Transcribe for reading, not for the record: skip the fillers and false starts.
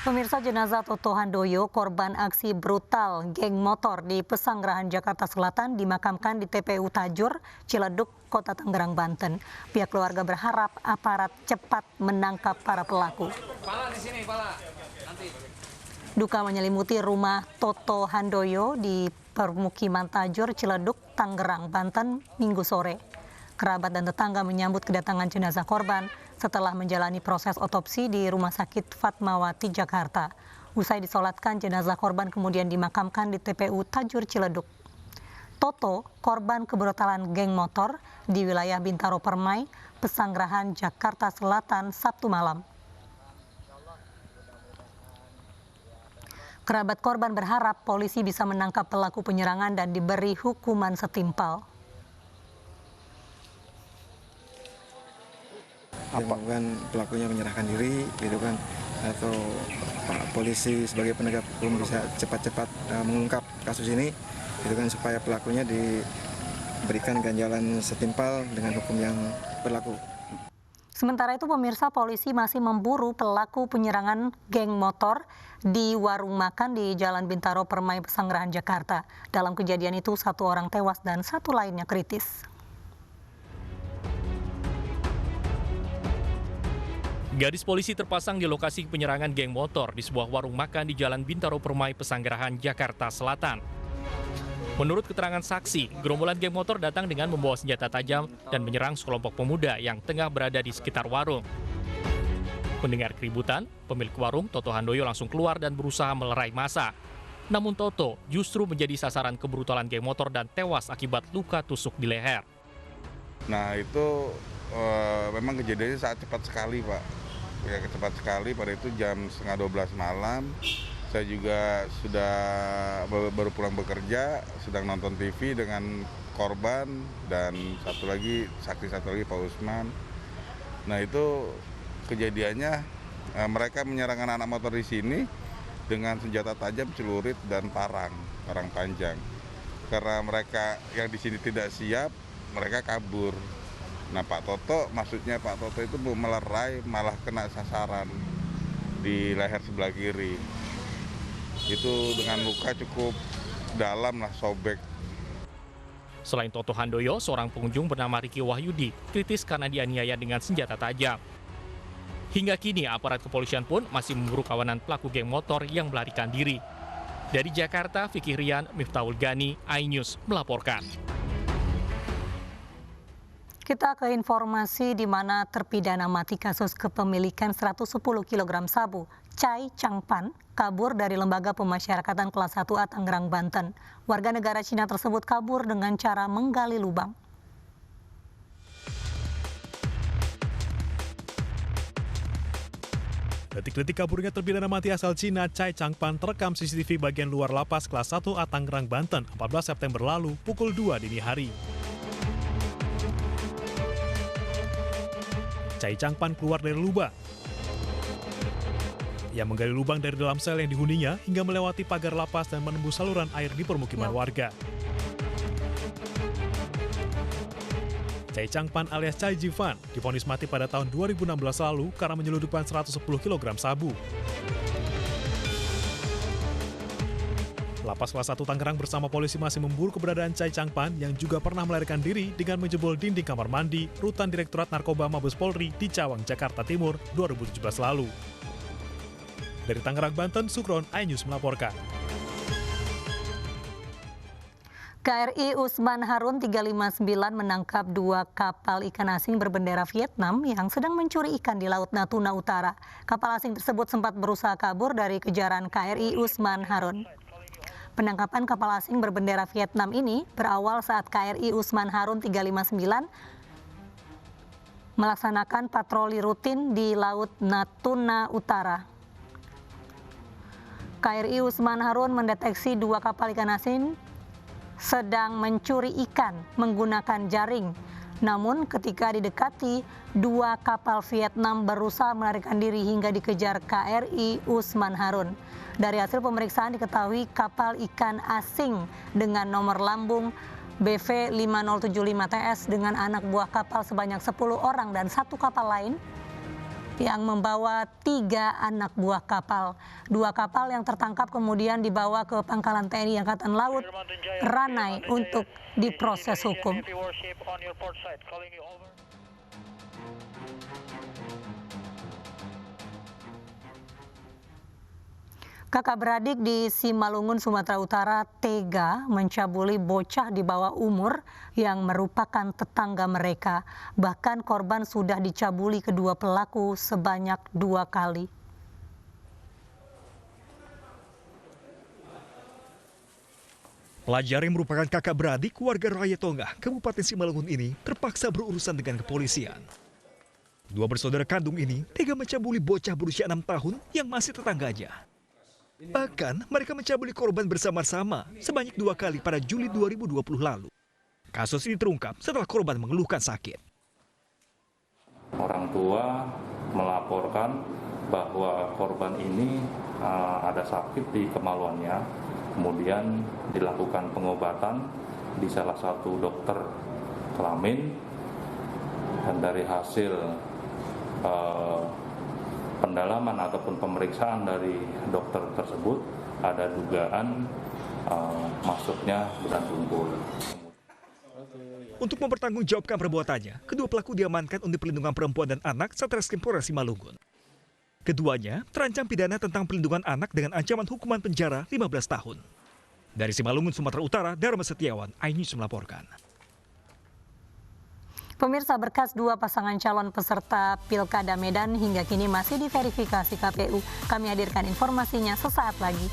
Pemirsa, jenazah Toto Handoyo, korban aksi brutal geng motor di Pesanggerahan, Jakarta Selatan, dimakamkan di TPU Tajur, Ciledug, Kota Tangerang, Banten. Pihak keluarga berharap aparat cepat menangkap para pelaku. Duka menyelimuti rumah Toto Handoyo di permukiman Tajur, Ciledug, Tangerang, Banten, Minggu sore. Kerabat dan tetangga menyambut kedatangan jenazah korban setelah menjalani proses otopsi di Rumah Sakit Fatmawati, Jakarta. Usai disolatkan, jenazah korban kemudian dimakamkan di TPU Tajur, Ciledug. Toto, korban kebrutalan geng motor di wilayah Bintaro Permai, Pesanggerahan, Jakarta Selatan, Sabtu malam. Kerabat korban berharap polisi bisa menangkap pelaku penyerangan dan diberi hukuman setimpal. Apakah pelakunya menyerahkan diri, gitu kan, atau Pak Polisi sebagai penegak hukum bisa cepat-cepat mengungkap kasus ini, gitu kan, supaya pelakunya diberikan ganjalan setimpal dengan hukum yang berlaku. Sementara itu, pemirsa, polisi masih memburu pelaku penyerangan geng motor di warung makan di Jalan Bintaro Permai, Pesanggerahan, Jakarta. Dalam kejadian itu, 1 orang tewas dan 1 lainnya kritis. Garis polisi terpasang di lokasi penyerangan geng motor di sebuah warung makan di Jalan Bintaro Permai, Pesanggerahan, Jakarta Selatan. Menurut keterangan saksi, gerombolan geng motor datang dengan membawa senjata tajam dan menyerang sekelompok pemuda yang tengah berada di sekitar warung. Mendengar keributan, pemilik warung Toto Handoyo langsung keluar dan berusaha melerai massa. Namun Toto justru menjadi sasaran kebrutalan geng motor dan tewas akibat luka tusuk di leher. Nah itu memang kejadiannya saat cepat sekali, Pak. Ya, cepat sekali. Pada itu jam 11:30 malam. Saya juga sudah baru pulang bekerja, sedang nonton TV dengan korban dan satu lagi Pak Usman. Nah itu kejadiannya mereka menyerang anak motor di sini dengan senjata tajam, celurit dan parang panjang. Karena mereka yang di sini tidak siap, mereka kabur. Nah Pak Toto itu melerai, malah kena sasaran di leher sebelah kiri. Itu dengan luka cukup dalam lah, sobek. Selain Toto Handoyo, seorang pengunjung bernama Riki Wahyudi kritis karena dianiaya dengan senjata tajam. Hingga kini aparat kepolisian pun masih memburu kawanan pelaku geng motor yang melarikan diri. Dari Jakarta, Fikih Rian, Miftahul Gani, iNews melaporkan. Kita ke informasi di mana terpidana mati kasus kepemilikan 110 kg sabu, Chai Changpan, kabur dari Lembaga Pemasyarakatan Kelas 1A Tangerang, Banten. Warga negara Cina tersebut kabur dengan cara menggali lubang. Detik-detik kaburnya terpidana mati asal Cina, Chai Changpan, terekam CCTV bagian luar lapas Kelas 1A Tangerang, Banten, 14 September lalu, pukul 2 dini hari. Chai Changpan keluar dari lubang. Ia menggali lubang dari dalam sel yang dihuninya hingga melewati pagar lapas dan menembus saluran air di permukiman warga. Chai Changpan alias Chai Jifan divonis mati pada tahun 2016 lalu karena menyelundupkan 110 kg sabu. Lapas Kelas 1 Tangerang bersama polisi masih memburu keberadaan Chai Changpan yang juga pernah melarikan diri dengan menjebol dinding kamar mandi Rutan Direktorat Narkoba Mabes Polri di Cawang, Jakarta Timur 2017 lalu. Dari Tangerang, Banten, Sukron, iNews melaporkan. KRI Usman Harun 359 menangkap 2 kapal ikan asing berbendera Vietnam yang sedang mencuri ikan di Laut Natuna Utara. Kapal asing tersebut sempat berusaha kabur dari kejaran KRI Usman Harun. Penangkapan kapal asing berbendera Vietnam ini berawal saat KRI Usman Harun 359 melaksanakan patroli rutin di Laut Natuna Utara. KRI Usman Harun mendeteksi 2 kapal ikan asing sedang mencuri ikan menggunakan jaring. Namun ketika didekati, 2 kapal Vietnam berusaha melarikan diri hingga dikejar KRI Usman Harun. Dari hasil pemeriksaan diketahui kapal ikan asing dengan nomor lambung BV 5075 TS dengan anak buah kapal sebanyak 10 orang dan 1 kapal lain yang membawa 3 anak buah kapal. 2 kapal yang tertangkap kemudian dibawa ke Pangkalan TNI Angkatan Laut Ranai untuk diproses hukum. Kakak beradik di Simalungun, Sumatera Utara tega mencabuli bocah di bawah umur yang merupakan tetangga mereka. Bahkan korban sudah dicabuli kedua pelaku sebanyak 2 kali. Pelajar yang merupakan kakak beradik warga Raya Tonggah, Kabupaten Simalungun ini terpaksa berurusan dengan kepolisian. 2 bersaudara kandung ini tega mencabuli bocah berusia 6 tahun yang masih tetangganya. Bahkan mereka mencabuli korban bersama-sama sebanyak 2 kali pada Juli 2020 lalu. Kasus ini terungkap setelah korban mengeluhkan sakit. Orang tua melaporkan bahwa korban ini ada sakit di kemaluannya, kemudian dilakukan pengobatan di salah satu dokter kelamin, dan dari hasil pendalaman ataupun pemeriksaan dari dokter tersebut ada dugaan masuknya benang tumpul. Untuk mempertanggungjawabkan perbuatannya, kedua pelaku diamankan Unit Perlindungan Perempuan dan Anak Satreskrim Polres Simalungun. Keduanya terancam pidana tentang perlindungan anak dengan ancaman hukuman penjara 15 tahun. Dari Simalungun, Sumatera Utara, Dharma Setiawan, iNews melaporkan. Pemirsa, berkas 2 pasangan calon peserta Pilkada Medan hingga kini masih diverifikasi KPU. Kami hadirkan informasinya sesaat lagi.